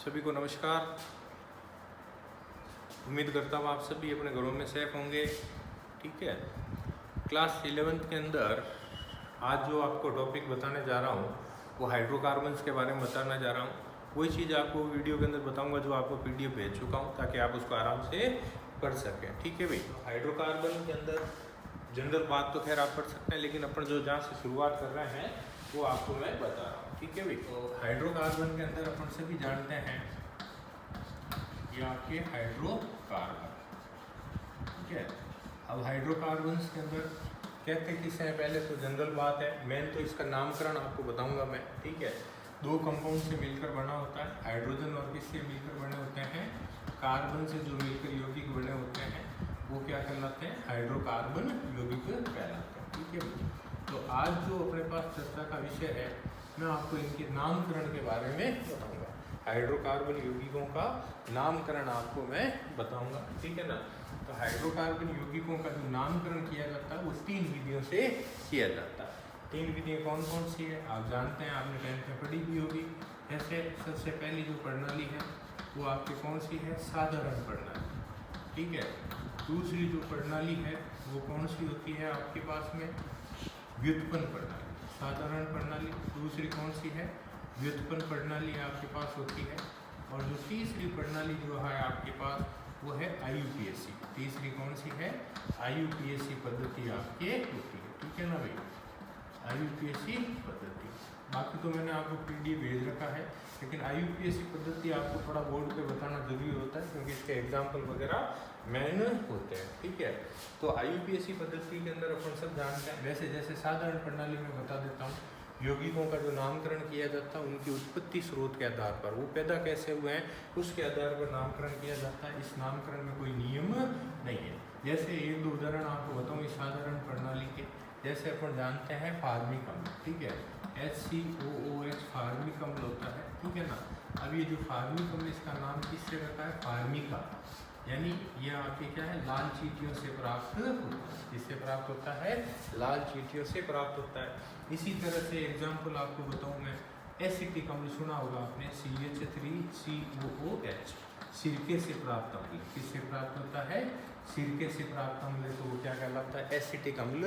सभी को नमस्कार। उम्मीद करता हूँ आप सभी अपने घरों में सेफ होंगे। ठीक है, क्लास 11th के अंदर आज जो आपको टॉपिक बताने जा रहा हूँ वो हाइड्रोकार्बन्स के बारे में बताना जा रहा हूँ। वही चीज़ आपको वीडियो के अंदर बताऊँगा जो आपको PDF भेज चुका हूँ ताकि आप उसको आराम से पढ़ सकें। ठीक है भाई, हाइड्रोकार्बन के अंदर जनरल बात तो खैर आप पढ़ सकते हैं, लेकिन अपन जो जहाँ से शुरुआत कर रहे हैं वो आपको मैं बता रहा हूँ। ठीक है भाई, तो हाइड्रोकार्बन के अंदर अपन सभी जानते हैं ये आपके हाइड्रोकार्बन। ठीक है, अब हाइड्रोकार्बन्स के अंदर कहते किसे हैं, पहले तो जनरल बात है, मेन तो इसका नामकरण आपको बताऊंगा मैं। ठीक है, दो कंपाउंड से मिलकर बना होता है, हाइड्रोजन और किससे मिलकर बने होते हैं, कार्बन से जो मिलकर यौगिक बने होते हैं वो क्या कहलाते हैं, हाइड्रोकार्बन यौगिक कहलाते हैं। ठीक है, तो आज जो अपने पास चर्चा का विषय है मैं आपको इनके नामकरण के बारे में बताऊंगा। हाइड्रोकार्बन यौगिकों का नामकरण आपको मैं बताऊंगा। ठीक है ना, तो हाइड्रोकार्बन यौगिकों का जो नामकरण किया जाता है वो 3 विधियों से किया जाता है। 3 विधियाँ कौन कौन सी है आप जानते हैं, आपने 10th में पढ़ी भी होगी। ऐसे सबसे पहली जो प्रणाली है वो आपकी कौन सी है, साधारण प्रणाली। ठीक है, दूसरी जो प्रणाली है वो कौन सी होती है आपके पास में, व्युत्पन्न प्रणाली। साधारण प्रणाली, दूसरी कौन सी है, व्युत्पन्न प्रणाली आपके पास होती है। और जो तीसरी प्रणाली जो है आपके पास वो है IUPAC। तीसरी कौन सी है, IUPAC पद्धति आपके होती है। ठीक है ना भाई, IUPAC पद्धति। बाकी तो मैंने आपको PDF भेज रखा है, लेकिन IUPAC पद्धति आपको थोड़ा बोर्ड पे बताना जरूरी होता है क्योंकि इसके एग्जाम्पल वगैरह मेन होते हैं। ठीक है, तो IUPAC पद्धति के अंदर अपन सब जानते हैं, वैसे जैसे साधारण प्रणाली में बता देता हूँ, यौगिकों का जो नामकरण किया जाता है उनकी उत्पत्ति स्रोत के आधार पर, वो पैदा कैसे हुए हैं उसके आधार पर नामकरण किया जाता है। इस नामकरण में कोई नियम नहीं है। जैसे एक दो उदाहरण आपको बताऊँ इस साधारण प्रणाली के, जैसे अपन जानते हैं फार्मिक अम्ल। ठीक है, HCOOH फार्मिक अम्ल होता है। ठीक है ना, अब ये जो फार्मिक अम्ल इसका नाम किससे रखा है, फार्मिका, यानी ये आपके क्या है, लाल चींटियों से प्राप्त होता है। इससे प्राप्त होता है, लाल चींटियों से प्राप्त होता है। इसी तरह से एग्जाम्पल आपको बताऊं मैं, एसिटिक अम्ल सुना होगा आपने, CH3COOH, सिरके से प्राप्त अम्ल। किससे प्राप्त होता है, सिरके से प्राप्त अम्ल, तो वो क्या कहलाता है, एसिटिक अम्ल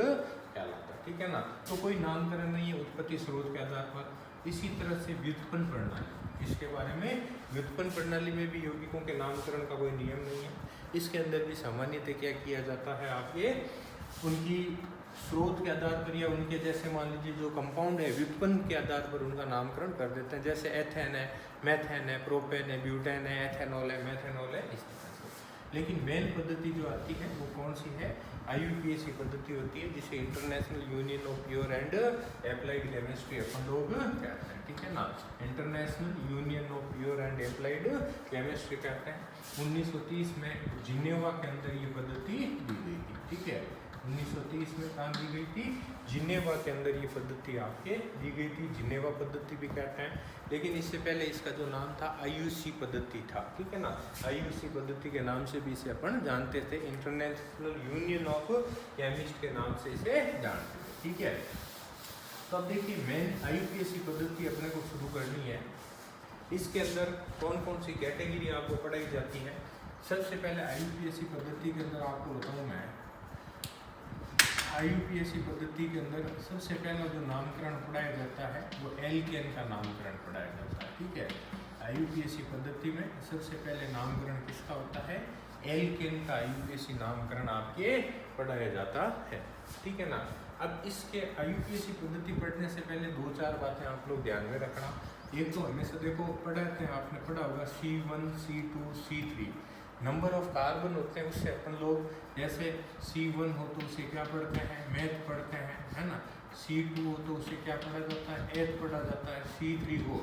कहलाता है। ठीक है ना, तो कोई नामकरण नहीं है उत्पत्ति स्रोत के आधार पर। इसी तरह से व्युत्पन्न प्रणाली, इसके बारे में, व्युत्पन्न प्रणाली में भी यौगिकों के नामकरण का कोई नियम नहीं है। इसके अंदर भी सामान्यतः क्या किया जाता है, आपके उनकी स्रोत के आधार पर या उनके जैसे मान लीजिए जो कंपाउंड है व्युत्पन्न के आधार पर उनका नामकरण कर देते हैं। जैसे एथेन है, मेथेन है, प्रोपेन है, ब्यूटेन है, एथेनॉल है, मेथेनॉल है, इस तरह से। लेकिन मेन पद्धति जो आती है वो कौन सी है, IUPAC पद्धति होती है, जिसे international union of pure and applied chemistry अपन लोग कहते हैं। ठीक है ना, international union of pure and applied chemistry कहते हैं। 1930 में जिनेवा के अंदर ये पद्धति दी गई थी। ठीक है, 1930 में कहाँ दी गई थी, जिनेवा के अंदर ये पद्धति आपके दी गई थी, जिनेवा पद्धति भी कहते हैं। लेकिन इससे पहले इसका जो नाम था IUC पद्धति था। ठीक है ना, IUC पद्धति के नाम से भी इसे अपन जानते थे, इंटरनेशनल यूनियन ऑफ केमिस्ट के नाम से इसे जानते थे। ठीक है, तो अब देखिए मेन IUPAC पद्धति अपने को शुरू करनी है। इसके अंदर कौन कौन सी कैटेगरी आपको पढ़ाई जाती है। सबसे पहले IUPAC पद्धति के अंदर आपको बताऊँ मैं, IUPAC पद्धति के अंदर सबसे पहला जो नामकरण पढ़ाया जाता है वो एल्केन का नामकरण पढ़ाया जाता है। ठीक है, IUPAC पद्धति में सबसे पहले नामकरण किसका होता है, एल्केन का IUPAC नामकरण आपके पढ़ाया जाता है। ठीक है ना, अब इसके IUPAC पद्धति पढ़ने से पहले 2-4 बातें आप लोग ध्यान में रखना। एक तो हमेशा देखो पढ़ाते हैं, आपने पढ़ा होगा C1 C2 C3 number of carbon होते हैं, उससे अपन लोग जैसे C1 हो तो उसे क्या पढ़ते हैं, मेथ पढ़ते हैं, है ना। C2 हो तो उसे क्या पढ़ा जाता है, एथ पढ़ा जाता है। C3 हो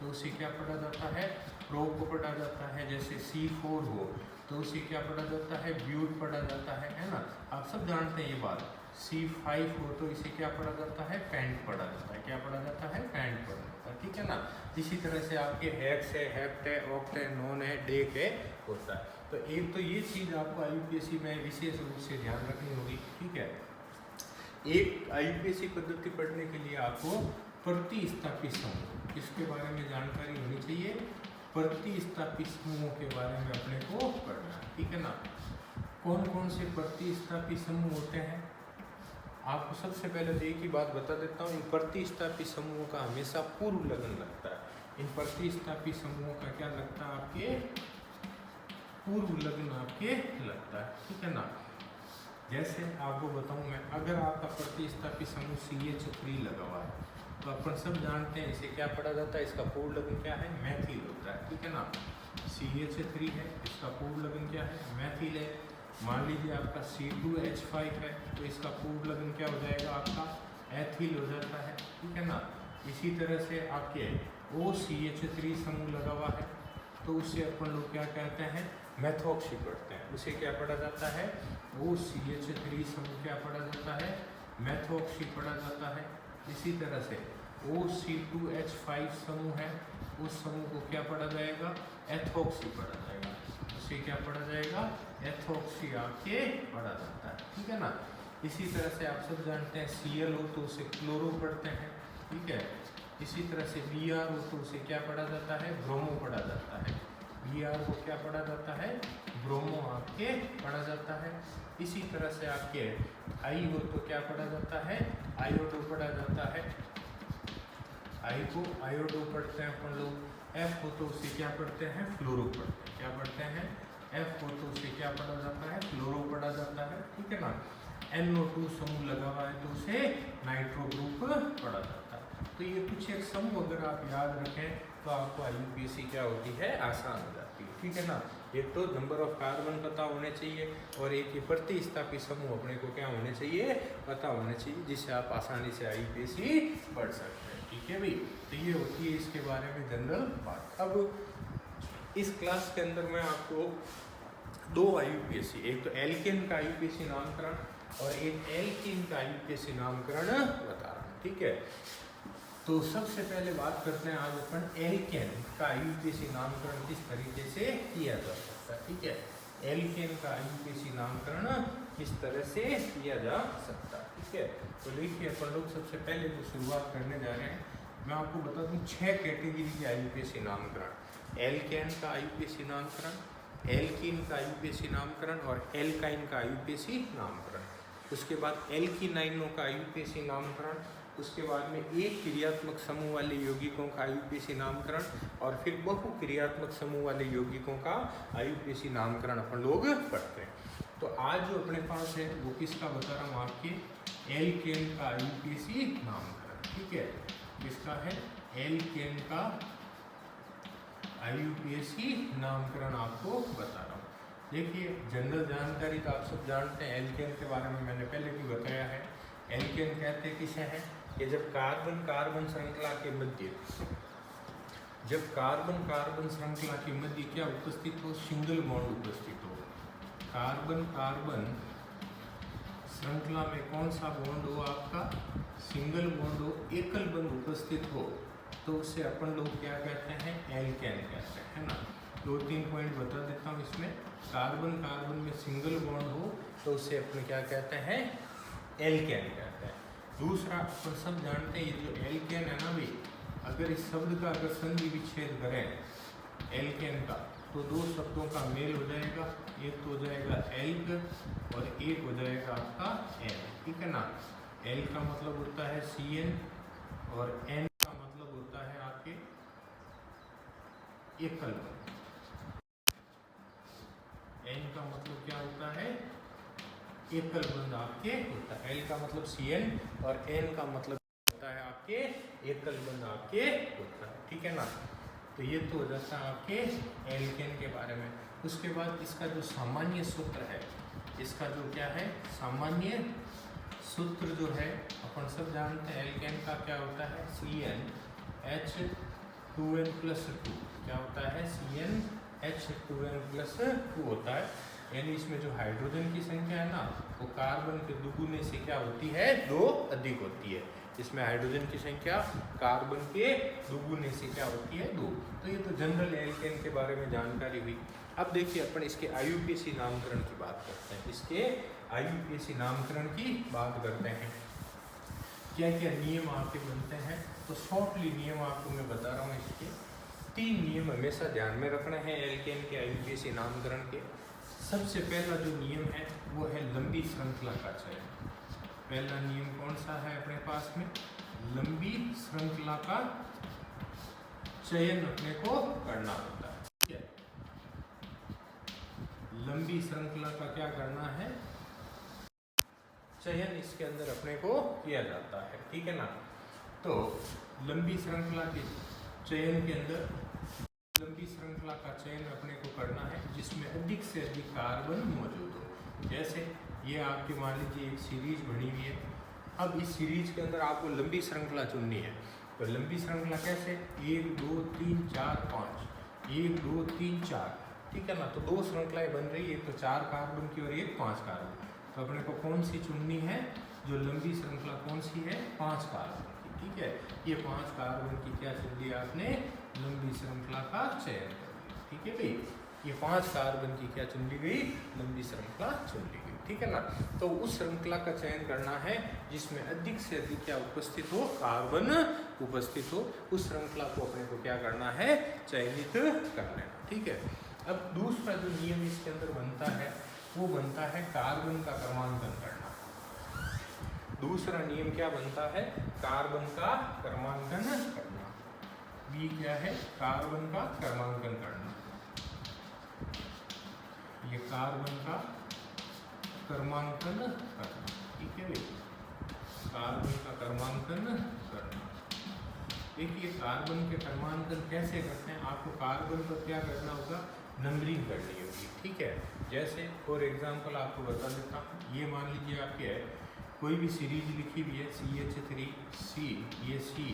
तो उसे क्या पढ़ा जाता है, प्रोप पढ़ा जाता है। जैसे C4 हो तो उसे क्या पढ़ा जाता है, ब्यूट पढ़ा जाता है ना, आप सब जानते हैं ये बात। C5 हो तो इसे क्या पढ़ा जाता है, पेंट पढ़ा जाता है। क्या पढ़ा जाता है, पेंट पढ़ा जाता है। ठीक है ना, इसी तरह से आपके हेक्स है, हेप्ट है, ऑक्ट है, नॉन है, डेक है होता है। तो एक तो ये चीज़ आपको IUPAC में विशेष रूप से ध्यान रखनी होगी। ठीक है, एक IUPAC पद्धति पढ़ने के लिए आपको प्रतिस्थापी समूह इसके बारे में जानकारी होनी चाहिए। प्रतिस्थापी समूहों के बारे में अपने को पढ़ना है, ठीक है ना। कौन कौन से प्रतिस्थापी समूह होते हैं, आपको सबसे पहले तो एक ही बात बता देता हूँ, इन प्रतिस्थापी समूहों का हमेशा पूर्व लगन लगता है। इन प्रतिस्थापी समूहों का क्या लगता है, आपके पूर्व लगन आपके लगता है, ठीक है ना। जैसे आपको बताऊं मैं, अगर आपका प्रतिस्थापी समूह CH3 लगा हुआ है तो अपन सब जानते हैं इसे क्या पढ़ा जाता है, इसका पूर्व लगन क्या है, मैथिल होता है, ठीक है ना। CH3 है, इसका पूर्व लगन क्या है, मैथिल है। मान लीजिए आपका C2H5 है तो इसका पूर्व लगन क्या हो जाएगा, आपका एथिल हो जाता है, ठीक है ना। इसी तरह से आपके OCH3 समूह लगा हुआ है तो उससे अपन लोग क्या कहते हैं, मैथोक्सी पढ़ते हैं, उसे क्या पढ़ा जाता है, OCH3 समूह क्या पढ़ा जाता है, मैथोक्सी पढ़ा जाता है। इसी तरह से OC2H5 समूह है, उस समूह को क्या पढ़ा जाएगा, एथोक्सी पढ़ा जाएगा, उसे क्या पढ़ा जाएगा, एथोक्सी आपके पढ़ा जाता है, ठीक है ना। इसी तरह से आप सब जानते हैं Cl हो तो उसे क्लोरो पढ़ते हैं, ठीक है। इसी तरह से Br हो तो उसे क्या पढ़ा जाता है, ब्रोमो पढ़ा जाता है। Br को क्या पढ़ा जाता है, ब्रोमो आपके पढ़ा जाता है। इसी तरह से आपके I हो तो क्या पढ़ा जाता है, आयोडो पढ़ा जाता है, I को आयोडो पढ़ते हैं अपन लोग। F हो तो उसे क्या पढ़ते हैं, फ्लोरो पढ़ते हैं, क्या पढ़ते हैं, F हो तो उसे क्या पढ़ा जाता है, फ्लोरो पढ़ा जाता है, ठीक है ना। NO2 समूह लगा हुआ है तो उसे नाइट्रो ग्रुप पढ़ा जाता है। तो ये कुछ एक समूह अगर आप याद रखें तो आपको IUPAC क्या होती है, आसान हो जाती है, ठीक है ना। एक तो नंबर ऑफ कार्बन पता होने चाहिए और एक ये प्रतिस्थापी समूह अपने को क्या होने चाहिए, पता होने चाहिए, जिससे आप आसानी से IUPAC पढ़ सकते हैं, ठीक है भाई। तो ये होती है इसके बारे में जनरल बात। अब इस क्लास के अंदर मैं आपको दो IUPAC, एक तो एल्केन का IUPAC नामकरण और एक एल्कीन का IUPAC नामकरण बता रहा हूँ, ठीक है। तो सबसे पहले बात करते हैं आज अपन एल्केन का IUPAC नामकरण किस तरीके से किया जा सकता है, ठीक है। एल्केन का IUPAC नामकरण किस तरह से किया जा सकता है, ठीक है। तो देखिए अपन लोग सबसे पहले जो शुरुआत करने जा रहे हैं, मैं आपको बता दूं 6 कैटेगरी के IUPAC नामकरण, एल्केन का IUPAC नामकरण, एल्कीन का IUPAC नामकरण और एल्काइन का IUPAC नामकरण। उसके बाद एल्कीनाइनों का IUPAC नामकरण, उसके बाद में एक क्रियात्मक समूह वाले यौगिकों का IUPAC नामकरण और फिर बहु क्रियात्मक समूह वाले यौगिकों का IUPAC नामकरण अपन लोग पढ़ते हैं। तो आज जो अपने पास है वो किसका बता रहा हूँ, आपके एल्केन का IUPAC नामकरण, ठीक है। किसका है, एल्केन का IUPAC नामकरण आपको बता रहा हूँ। देखिए जनरल जानकारी तो आप सब जानते हैं, एल्केन के बारे में मैंने पहले भी बताया है। एल्केन कहते किसे हैं, कि जब कार्बन कार्बन श्रृंखला के मध्य, जब कार्बन कार्बन श्रृंखला के मध्य क्या उपस्थित हो, सिंगल बॉन्ड उपस्थित हो। कार्बन कार्बन श्रृंखला में कौन सा बॉन्ड हो, आपका सिंगल बॉन्ड हो, एकल बंध उपस्थित हो, तो उसे अपन लोग क्या कहते हैं, एल्केन कहते हैं, है ना। 2-3 पॉइंट बता देता हूँ इसमें। कार्बन कार्बन में सिंगल बॉन्ड हो तो उसे अपन क्या कहते हैं, एल्केन कहते हैं। दूसरा अपन सब जानते हैं, ये जो एल्केन है ना भाई, अगर इस शब्द का अगर संधि विच्छेद करें एल्केन का तो दो शब्दों का मेल हो जाएगा, एक तो हो जाएगा एल्क और एक हो जाएगा आपका एन, ठीक है ना। एल का मतलब होता है CN और एन का मतलब होता है आपके एकल बंध। एन का मतलब क्या होता है, एकल बंध आपके होता है। एल का मतलब CN और एन का मतलब होता है आपके एकल बंध आपके होता है, ठीक है ना। तो ये तो हो जाता है आपके एल्केन के बारे में। उसके बाद इसका जो सामान्य सूत्र है, इसका जो क्या है सामान्य सूत्र जो है, अपन सब जानते हैं एल्केन का क्या होता है, CnH2n+2, क्या होता है, CnH2n+2 होता है। यानी इसमें जो हाइड्रोजन की संख्या है ना, वो कार्बन के दुगुने से क्या होती है, 2 अधिक होती है। इसमें हाइड्रोजन की संख्या कार्बन के दुगुने से क्या होती है, 2। तो ये तो जनरल एल्केन के बारे में जानकारी हुई। अब देखिए अपन इसके IUPAC नामकरण की बात करते हैं, इसके IUPAC नामकरण की बात करते हैं। क्या क्या नियम आपके बनते हैं, तो शॉर्टली नियम आपको मैं बता रहा हूँ इसके। तीन नियम हमेशा ध्यान में रखना है एल्केन के आईयूपीएसी नामकरण के। सबसे पहला जो नियम है वो है लंबी श्रृंखला का चयन। पहला नियम कौन सा है अपने पास में? लंबी श्रृंखला का चयन अपने को करना होता है। ठीक है, लंबी श्रृंखला का क्या करना है? चयन इसके अंदर अपने को किया जाता है। ठीक है ना। तो लंबी श्रृंखला के चयन के अंदर लंबी श्रृंखला का चयन अपने को करना है जिसमें अधिक से अधिक कार्बन मौजूद हो। जैसे ये आपकी मान लीजिए एक सीरीज बनी हुई है। अब इस सीरीज के अंदर आपको लंबी श्रृंखला चुननी है। तो लंबी श्रृंखला कैसे? 1 2 3 4 5, 1 2 3 4। ठीक है ना। तो दो श्रृंखलाएं बन रही है, एक तो 4 कार्बन की और एक 5 कार्बन। तो अपने को कौन सी चुननी है? जो लंबी श्रृंखला कौन सी है? 5 कार्बन की। ठीक है, ये 5 कार्बन की क्या चुन लिया आपने? लंबी श्रृंखला का चयन कर लिया। ठीक है भाई, ये 5 कार्बन की क्या चुन ली गई? लंबी श्रृंखला चुन ली गई। ठीक है ना। तो उस श्रृंखला का चयन करना है जिसमें अधिक से अधिक क्या उपस्थित हो? कार्बन उपस्थित हो। उस श्रृंखला को अपने को क्या करना है? चयनित कर लेना। ठीक है। अब दूसरा जो नियम इसके अंदर बनता है वो बनता है कार्बन का क्रमांकन करना। दूसरा नियम क्या बनता है? कार्बन का क्रमांकन करना। बी क्या है? कार्बन का क्रमांकन करना। ये कार्बन का क्रमांकन करना। ठीक है भाई, कार्बन का क्रमांकन करना। देखिए कार्बन के क्रमांकन कैसे करते हैं? आपको कार्बन पर क्या करना होगा? नंबरिंग करनी होगी। ठीक है, जैसे फॉर एग्जांपल आपको बता देता हूँ। ये मान लीजिए आपके है कोई भी सीरीज लिखी हुई है CH3C, ये C,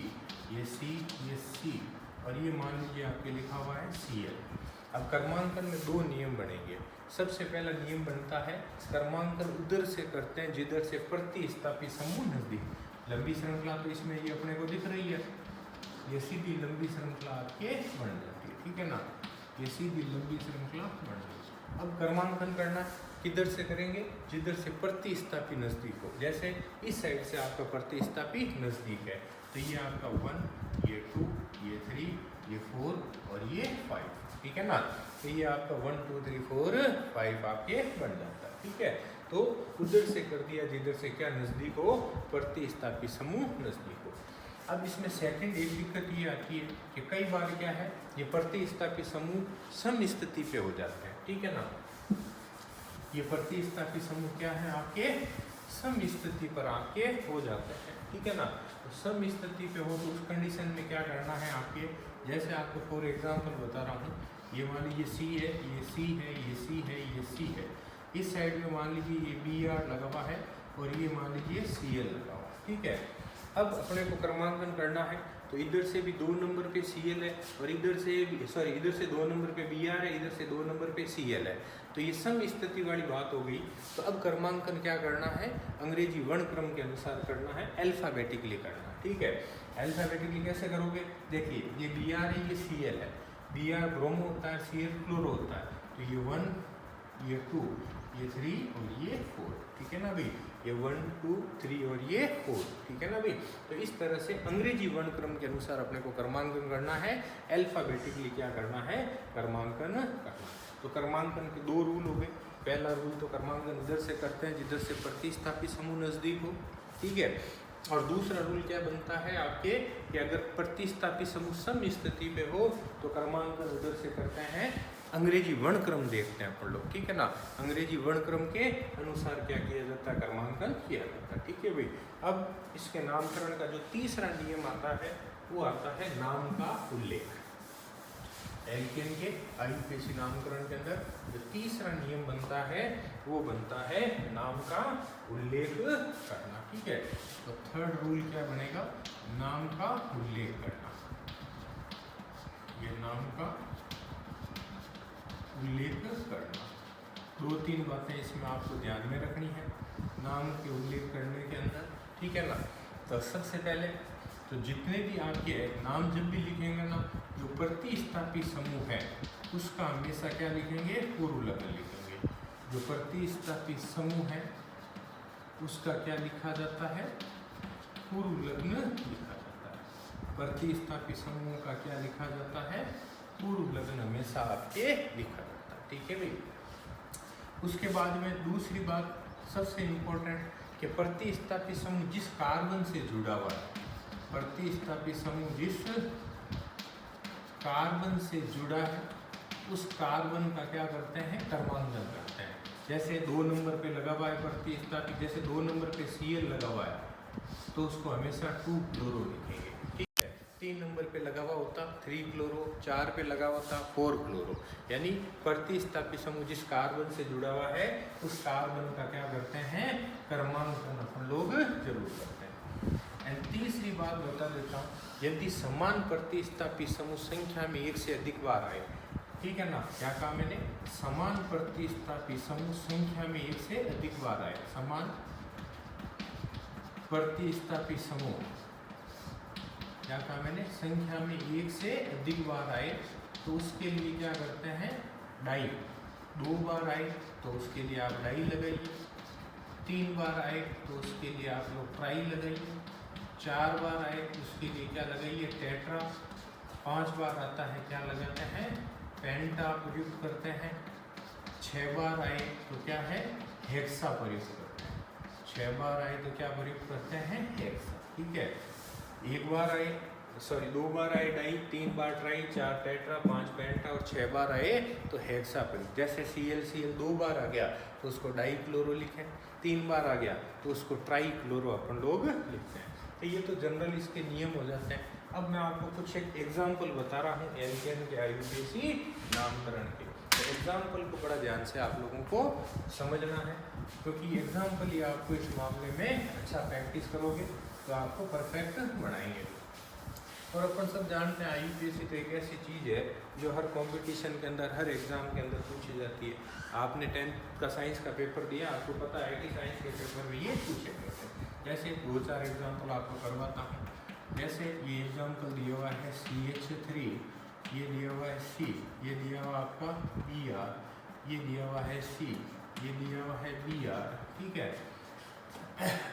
ये C, ये C और ये मान लीजिए आपके लिखा हुआ है Cl। अब क्रमांकन में दो नियम बनेंगे। सबसे पहला नियम बनता है क्रमांकन उधर से करते हैं जिधर से प्रतिस्थापी समूह नजदीक। लंबी श्रृंखला तो इसमें ये अपने को दिख रही है, ये सीधी लंबी श्रृंखला आपके बन जाती है। ठीक है ना, ये सीधी लंबी श्रृंखला बन जाती है। अब क्रमांकन करना किधर से करेंगे? जिधर से प्रतिस्थापी नजदीक हो। जैसे इस साइड से आपका प्रतिस्थापी नजदीक है तो ये आपका 1, ये 2, ये 3, ये 4 और ये 5। ठीक है ना। तो ये आपका 1 2 3 4 5 आपके बन जाता है। ठीक है, तो उधर से कर दिया जिधर से क्या नजदीक हो? प्रतिस्थापी समूह नजदीक हो। अब इसमें सेकंड एक दिक्कत ये आती है कि कई बार क्या है, ये प्रतिस्थापी समूह समस्थिति पे हो जाते हैं। ठीक है ना, ये प्रतिस्थापी समूह क्या है आपके? समस्थिति पर आपके हो जाते हैं। ठीक है ना। तो समस्थिति पे हो तो उस कंडीशन में क्या करना है आपके? जैसे आपको फॉर एग्जांपल बता रहा हूँ, ये मान लीजिए C है, ये C है, ये C है, ये C है। इस साइड में मान लीजिए ये Br लगा हुआ है और ये मान लीजिए Cl लगा हुआ है। ठीक है, अब अपने को क्रमांकन करना है तो इधर से भी 2 नंबर पे Cl है और इधर से इधर से 2 नंबर पे Br है, इधर से 2 नंबर पे Cl है। तो ये समस्थिति वाली बात हो गई। तो अब क्रमांकन क्या करना है? अंग्रेजी वर्णक्रम के अनुसार करना है, अल्फाबेटिकली करना है। ठीक है, अल्फाबेटिकली कैसे करोगे? देखिए ये Br है, ये Cl है। Br ब्रोमो होता है, Cl क्लोरो होता है। तो ये 1, ये 2, ये 3 और ये 4। ठीक है ना भाई, ये 1 2 3 और ये 4। ठीक है ना भाई। तो इस तरह से अंग्रेजी वर्णक्रम के अनुसार अपने को क्रमांकन करना है, अल्फाबेटिकली क्या करना है? क्रमांकन करना। तो क्रमांकन के 2 रूल हो गए। पहला रूल तो क्रमांकन उधर से करते हैं जिधर से प्रतिस्थापी समूह नजदीक हो। ठीक है, और दूसरा रूल क्या बनता है आपके कि अगर प्रतिस्थापी समूह समस्थिति पे हो तो क्रमांकन उधर से करते हैं, अंग्रेजी वर्णक्रम देखते हैं अपन लोग। ठीक है ना, अंग्रेजी वर्णक्रम के अनुसार क्या किया जाता है? क्रमांकन किया जाता है। ठीक है भाई। अब इसके नामकरण का जो तीसरा नियम आता है वो आता है नाम का उल्लेख। एल्केन के आईयूपीएसी नामकरण के अंदर जो तीसरा नियम बनता है वो बनता है नाम का उल्लेख करना। ठीक है, तो थर्ड रूल क्या बनेगा? नाम का उल्लेख करना। ये नाम का उल्लेख करना। 2-3 बातें इसमें आपको ध्यान में रखनी है नाम के उल्लेख करने के अंदर। ठीक है ना। तो सबसे पहले तो जितने भी आपके नाम जब भी लिखेंगे ना, जो प्रतिस्थापी समूह है उसका हमेशा क्या लिखेंगे? पूर्व लग्न लिखेंगे। जो प्रतिस्थापी समूह है उसका क्या लिखा जाता है? पूर्व लग्न लिखा जाता है। प्रतिस्थापी समूह का क्या लिखा जाता है, पूर्व लग्न हमेशा आपके लिखा जाता है, ठीक है भाई। उसके बाद में दूसरी बात सबसे इम्पोर्टेंट कि प्रतिस्थापी समूह जिस कार्बन से जुड़ा हुआ है, प्रतिस्थापी समूह जिस कार्बन से जुड़ा है उस कार्बन का क्या करते हैं, क्रमांकन करते हैं। जैसे 2 नंबर पे लगा हुआ है प्रतिस्थापी, जैसे 2 नंबर पे Cl लगा हुआ है तो उसको हमेशा 2 क्लोरो लिखेंगे, ठीक है। 3 नंबर पे लगा हुआ होता 3 क्लोरो, 4 पे लगा हुआ था 4 क्लोरो। यानी प्रतिस्थापी समूह जिस कार्बन से जुड़ा हुआ है उस कार्बन का क्या करते हैं, क्रमांकन अपन लोग जरूर करते हैं। एंड तीसरी बात बता देता हूँ, यदि समान प्रतिस्थापी समूह संख्या में एक से अधिक बार आए, ठीक है ना, क्या कहा मैंने, समान प्रतिस्थापी समूह संख्या में एक से अधिक बार आए, समान प्रतिस्थापी समूह क्या कहा मैंने, संख्या में एक से अधिक बार आए तो उसके लिए क्या करते हैं, डाई। 2 बार आए तो उसके लिए आप डाई लगाइए, 3 बार आए तो उसके लिए आप लोग ट्राई लगाइए, 4 बार आए तो उसके लिए क्या लगाइए, टेट्रा, 5 बार आता है क्या लगाते हैं, पेंटा प्रयुक्त करते हैं, 6 बार आए तो क्या है, हेक्सा प्रयुक्त करते हैं, 6 बार आए तो क्या प्रयुक्त करते हैं, हेक्सा, ठीक है। 2 बार आए डाई, 3 बार ट्राई, 4 टेट्रा, 5 पेंटा और 6 बार आए तो हेक्सा प्रयुक्त। जैसे Cl 2 बार आ गया तो उसको डाई क्लोरो लिखें, 3 बार आ गया तो उसको ट्राई क्लोरो अपन लोग लिखते हैं। तो ये तो जनरल इसके नियम हो जाते हैं। अब मैं आपको कुछ एक एग्जाम्पल बता रहा हूँ एल्केन के आईयूपीएसी नामकरण के। तो एग्जाम्पल को बड़ा ध्यान से आप लोगों को समझना है, क्योंकि एग्जाम्पल ही आपको इस मामले में अच्छा प्रैक्टिस करोगे तो आपको परफेक्ट बनाएंगे। और अपन सब जानते हैं आईयूपीएसी तो एक ऐसी चीज़ है जो हर कंपटीशन के अंदर, हर एग्ज़ाम के अंदर पूछी जाती है। आपने 10th का साइंस का पेपर दिया, आपको पता है कि साइंस के पेपर में ये पूछे गए थे। जैसे 2-4 एग्जाम्पल आपको करवाता हूँ। जैसे ये एग्जाम्पल दिया हुआ है CH3, ये दिया हुआ है C, ये दिया हुआ आपका Br, ये दिया हुआ है C, ये दिया हुआ है Br, ठीक है।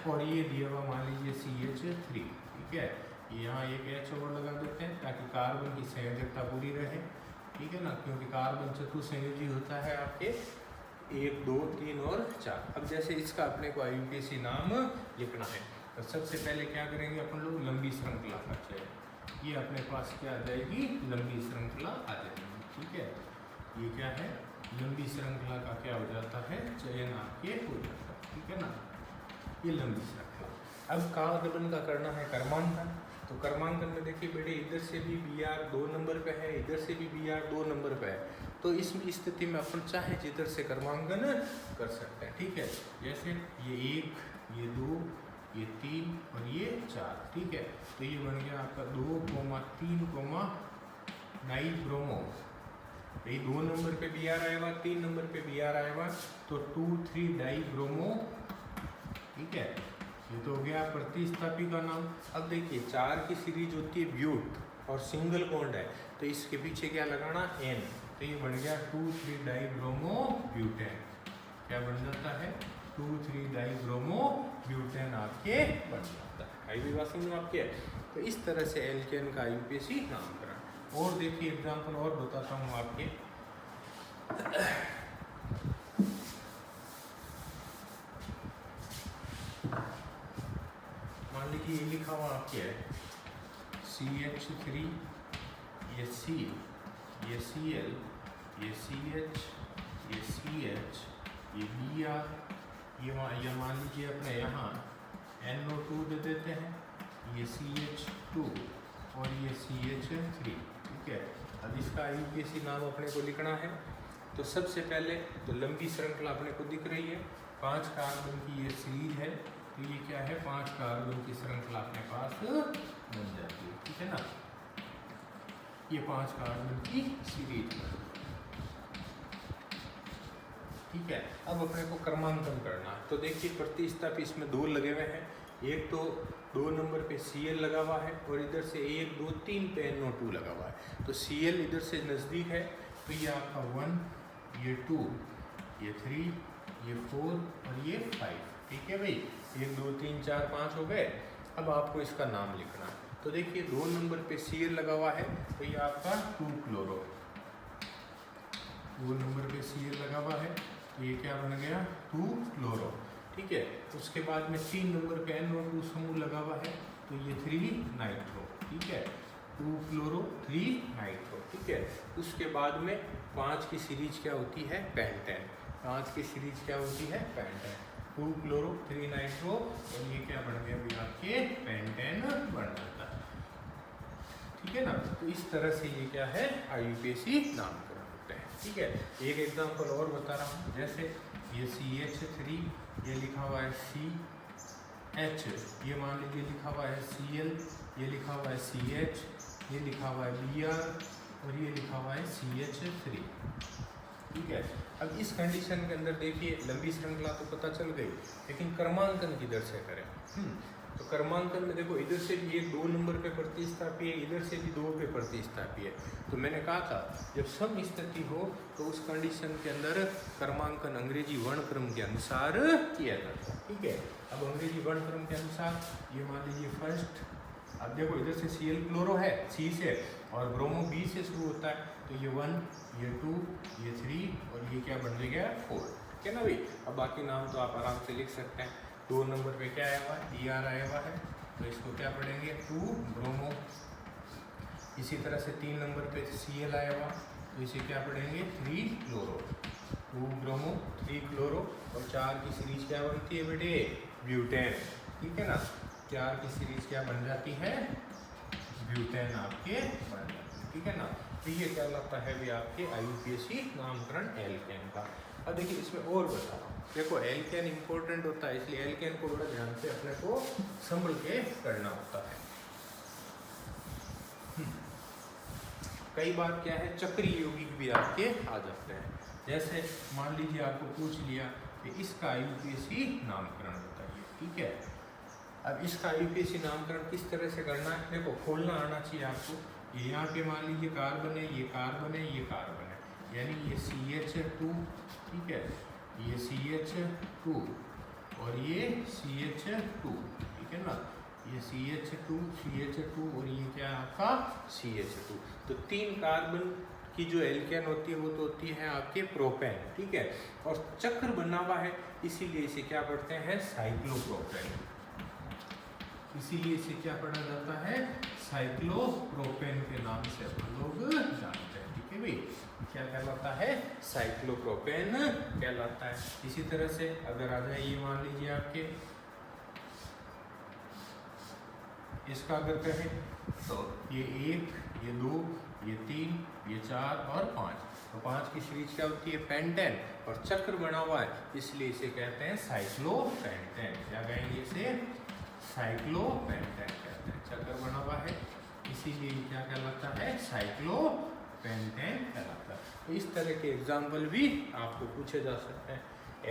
और ये दिया हुआ मान लीजिए CH3, ठीक है। यहाँ एक H और लगा देते हैं ताकि कार्बन की संयोजकता पूरी रहे, ठीक है ना, क्योंकि कार्बन चतुसंयोजी होता है आपके 1, 2, 3 और 4। अब जैसे इसका अपने को आईयूपीएसी नाम लिखना है तो सबसे पहले क्या करेंगे अपन लोग, लंबी श्रृंखला का चयन। ये अपने पास क्या आ जाएगी, लंबी श्रृंखला आ जाएगी, ठीक है। ये क्या है, लंबी श्रृंखला का क्या हो जाता है, चयन आपके हो जाता है, ठीक है ना, ये लंबी श्रृंखला। अब कार्बन का करना है क्रमांकन। तो क्रमांकन में देखिए बेटे, इधर से भी Br 2 नंबर पे है, इधर से भी Br 2 नंबर पे है, तो इस स्थिति में अपन चाहे जिधर से क्रमांकन कर सकते हैं, ठीक है। जैसे ये 1, ये 2, ये 3 और ये 4, ठीक है। तो ये बन गया आपका 2, 3, डाईब्रोमो। ये 2 नंबर पे Br आया हुआ, 3 नंबर पे Br आया हुआ, तो 2, 3 डाईब्रोमो, ठीक है। ये तो हो गया प्रतिस्थापी का नाम। अब देखिए 4 की सीरीज होती है ब्यूट और सिंगल बॉन्ड है, तो इसके पीछे क्या लगाना, N। तो ये बन गया 2, 3 डाईब्रोमो ब्यूटेन। क्या बन जाता है, 2, 3 डाईब्रोमो ब्यूटेन आपके बन जाता है। आई भी बात समझ में आपके। तो इस तरह से एल्केन का आईयूपीएसी नामकरण। और देखिए एग्जाम्पल और बताता हूँ आपके। मान लीजिए ये लिखा हुआ आपके है CH3, ये C, ये Cl, ये CH, ये CH, ये Br, ये मान लीजिए अपने यहाँ NO2 दे देते हैं, ये CH2 और ये CH3, ठीक है। अब इसका आईयूपीएसी नाम अपने को लिखना है। तो सबसे पहले तो लंबी श्रृंखला अपने को दिख रही है, 5 कार्बन की ये सीरीज है, तो ये क्या है, 5 कार्बन की श्रृंखला अपने पास बन जाती है, ठीक है ना। ये 5 कार्बन की सीरीज है, ठीक है। अब अपने को क्रमांकन करना है। तो देखिए प्रतिस्थापी इसमें 2 लगे हुए हैं, एक तो 2 नंबर पे Cl लगा हुआ है और इधर से 1, 2, 3 पे NO2 लगा हुआ है। तो Cl इधर से नज़दीक है, तो ये आपका 1, ये 2, ये 3, ये 4 और ये 5, ठीक है भाई। 1, 2, 3, 4, 5 हो गए। अब आपको इसका नाम लिखना है। तो देखिए 2 नंबर पे Cl लगा हुआ है, तो ये आपका 2 क्लोरो। 2 नंबर पे Cl लगा हुआ है, तो ये क्या बन गया 2 क्लोरो। ठीक है, उसके बाद में 3 नंबर पे NO2 समूह लगा हुआ है, तो ये 3 नाइट्रो। ठीक है, 2 क्लोरो 3 नाइट्रो। ठीक है, उसके बाद में 5 की सीरीज क्या होती है पेंटेन। 5 की सीरीज क्या होती है पेंटेन। 2 क्लोरो 3 नाइट्रो, और ये क्या बन गया भी आपके पेंटेन बन जाता है। ठीक है ना, तो इस तरह से ये क्या है IUPAC नामकरण होते हैं। ठीक है, एक एग्जांपल और बता रहा हूँ, जैसे ये CH3, ये लिखा हुआ है CH, ये मान लीजिए लिखा हुआ है Cl, ये लिखा हुआ है CH, ये लिखा हुआ है Br, और ये लिखा हुआ है CH3। ठीक है, अब इस कंडीशन के अंदर देखिए लंबी श्रृंखला तो पता चल गई, लेकिन क्रमांकन किधर से करें। तो क्रमांकन में देखो इधर से भी एक 2 नंबर पे प्रतिस्थापी है, इधर से भी 2 पे प्रतिस्थापी है। तो मैंने कहा था जब सम स्थिति हो तो उस कंडीशन के अंदर क्रमांकन अंग्रेजी वर्णक्रम के अनुसार किया जाता है। ठीक है, अब अंग्रेजी वर्णक्रम के अनुसार ये मान लीजिए फर्स्ट, अब देखो इधर से Cl क्लोरो है C से, और ब्रोमो B से शुरू होता है, तो ये 1, ये 2, ये 3, और ये क्या बन गया 4। ठीक है ना भाई, अब बाकी नाम तो आप आराम से लिख सकते हैं। 2 नंबर पे क्या आया हुआ है Br आया हुआ है, तो इसको क्या पढ़ेंगे 2 ब्रोमो। इसी तरह से 3 नंबर पे Cl आया हुआ, तो इसे क्या पढ़ेंगे 3 क्लोरो। 2 ब्रोमो 3 क्लोरो, और 4 की सीरीज क्या बनती है बेटे ब्यूटेन। ठीक है ना, 4 की सीरीज क्या बन जाती है ब्यूटेन आपके बन जाती है। ठीक है ना, तो ये क्या लगता है भी आपके IUPAC नामकरण एल्केन का। अब देखिए इसमें और बता रहा हूँ, देखो एल्केन इंपॉर्टेंट होता है, इसलिए एल्केन को बड़ा ध्यान से अपने को संभल के करना होता है। कई बार क्या है चक्रीय यौगिक भी आपके आ जाते हैं। जैसे मान लीजिए आपको पूछ लिया कि इसका IUPAC नामकरण बताइए। ठीक है, अब इसका IUPAC नामकरण किस तरह से करना है, देखो खोलना आना चाहिए आपको। ये यहाँ पे मान लीजिए कार्बन है, ये कार्बन है, ये कार्बन है, यानी ये CH2। ठीक है, ये CH2 और ये CH2। ठीक है ना, ये CH2 और ये क्या है आपका CH2। तो 3 कार्बन की जो एल्केन होती है वो तो होती है आपके प्रोपेन। ठीक है, और चक्र बना हुआ है, इसीलिए इसे क्या पढ़ते हैं साइक्लोप्रोपेन। इसीलिए इसे क्या पढ़ा जाता है साइक्लोप्रोपेन के नाम से हम लोग जानते हैं। ठीक है भाई, क्या कहलाता है साइक्लोप्रोपेन कहलाता है। इसी तरह से अगर आ जाए ये मान लीजिए आपके इसका अगर कहें तो ये 1, ये 2, ये 3, ये 4 और 5, तो 5 की सीरीज क्या होती है पेंटेन, और चक्र बना हुआ है इसलिए इसे कहते हैं साइक्लोपेंटेन। क्या कहेंगे इसे साइक्लोपेंटेन कहते हैं, चक्र बना हुआ है इसीलिए क्या कहलाता है साइक्लोपेंटेन कहलाता है। तो इस तरह के एग्जाम्पल भी आपको पूछे जा सकते हैं।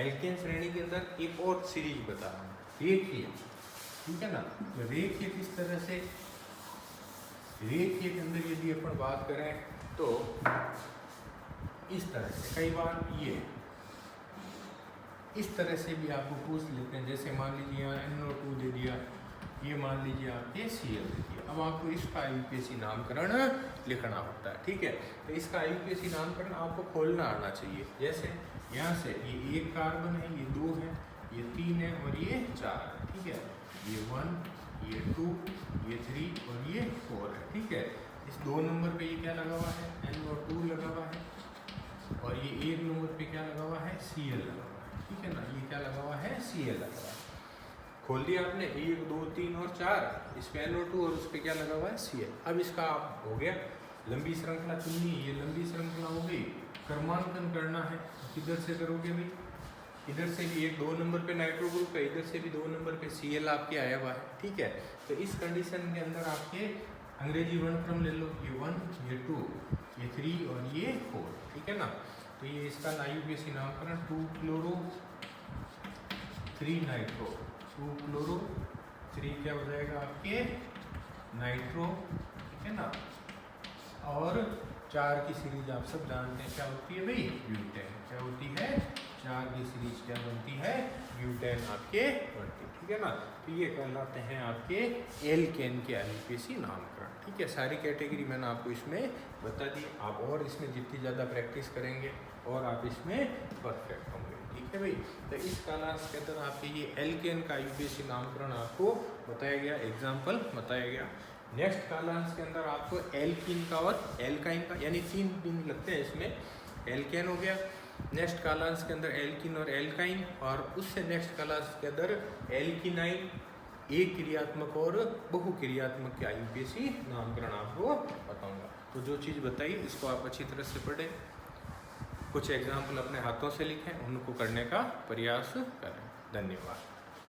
एल्केन श्रेणी के अंदर एक और सीरीज बता रहा हूँ रेखीय। ठीक है ना, तो रेखीय किस तरह से, रेखीय के अंदर यदि अपन बात करें तो इस तरह से कई बार ये इस तरह से भी आपको पूछ लेते हैं। जैसे मान लीजिए यहाँ NO2 दे दिया, ये मान लीजिए आपके Cl दे दिया, अब आपको इसका IUPAC नामकरण लिखना होता है। ठीक है, तो इसका IUPAC नामकरण आपको खोलना आना चाहिए। जैसे यहाँ से ये 1 कार्बन है, ये 2 है, ये 3 है और ये 4 है। ठीक है, ये 1, ये 2, ये 3 और ये 4 है। ठीक है, इस 2 नंबर पे ये क्या लगा हुआ है NO2 लगा हुआ है, और ये 1 नंबर पे क्या लगा हुआ है Cl लगा हुआ है। ठीक है ना, ये क्या लगा हुआ है Cl लगा हुआ है। खोल दिया आपने 1, 2, 3 और 4, इस पे NO2 और उस पे क्या लगा हुआ है Cl। अब इसका आप हो गया लंबी श्रृंखला चुननी, ये लंबी श्रृंखला हो गई। क्रमांकन करना है, किधर से करोगे भाई, इधर से भी एक 2 नंबर पे नाइट्रो ग्रुप है, इधर से भी 2 नंबर पे Cl आपके आया हुआ है। ठीक है, तो इस कंडीशन के अंदर आपके अंग्रेजी वर्णक्रम ले लो, ये 1, ये 2, ये 3 और ये 4। ठीक है ना, तो ये इसका IUPAC नामकरण 2 क्लोरो 3 नाइट्रो, 2 क्लोरो 3 क्या हो जाएगा आपके नाइट्रो। ठीक है ना, और 4 की सीरीज आप सब जानते हैं क्या होती है भाई, ब्यूटेन। क्या होती है, 4 की सीरीज क्या बनती है, ब्यूटेन आपके बनती है, ठीक है ना। तो ये कहलाते हैं आपके एल्केन के आईयूपीएसी नामकरण, ठीक है। सारी कैटेगरी मैंने आपको इसमें बता दी। आप और इसमें जितनी ज़्यादा प्रैक्टिस करेंगे और आप इसमें परफेक्ट होंगे, ठीक है भाई। तो इस कालांश के अंदर आपके ये एल्केन का आईयूपीएसी नामकरण आपको बताया गया, एग्जाम्पल बताया गया। नेक्स्ट कालांश के अंदर आपको एल्कीन का और एल्काइन का, यानी 3 दिन लगते हैं इसमें। एल्केन हो गया, नेक्स्ट कालांश के अंदर एल्कीन और एल्काइन, और उससे नेक्स्ट कालांश के अंदर एल्कीनाइन, एक क्रियात्मक और बहुक्रियात्मक के आईयूपीएसी नामकरण आपको बताऊंगा। तो जो चीज़ बताई इसको आप अच्छी तरह से पढ़ें, कुछ एग्जाम्पल अपने हाथों से लिखें, उनको करने का प्रयास करें। धन्यवाद।